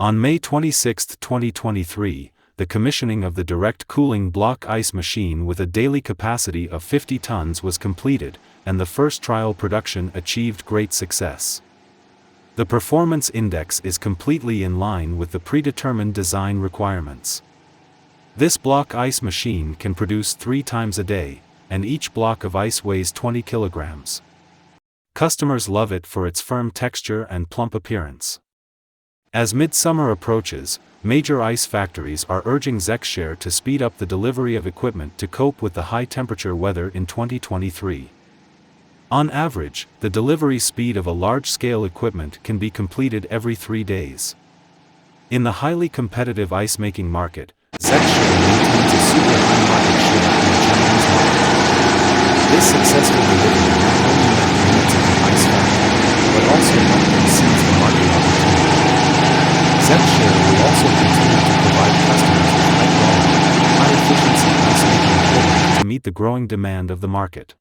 On May 26, 2023, the commissioning of the direct cooling block ice machine with a daily capacity of 50 tons was completed, and the first trial production achieved great success. The performance index is completely in line with the predetermined design requirements. This block ice machine can produce 3 times a day, and each block of ice weighs 20 kilograms. Customers love it for its firm texture and plump appearance. As midsummer approaches, major ice factories are urging ZechShare to speed up the delivery of equipment to cope with the high-temperature weather in 2023. On average, the delivery speed of a large-scale equipment can be completed every 3 days. In the highly competitive ice-making market, ZechShare maintains a super high market share in the Chinese market. This successful delivery not only met the needs of the ice factory, but also helped them seize the market opportunity. ZechShare will also continue to provide customers with high-quality, high-efficiency ice-making equipment to meet the growing demand of the market.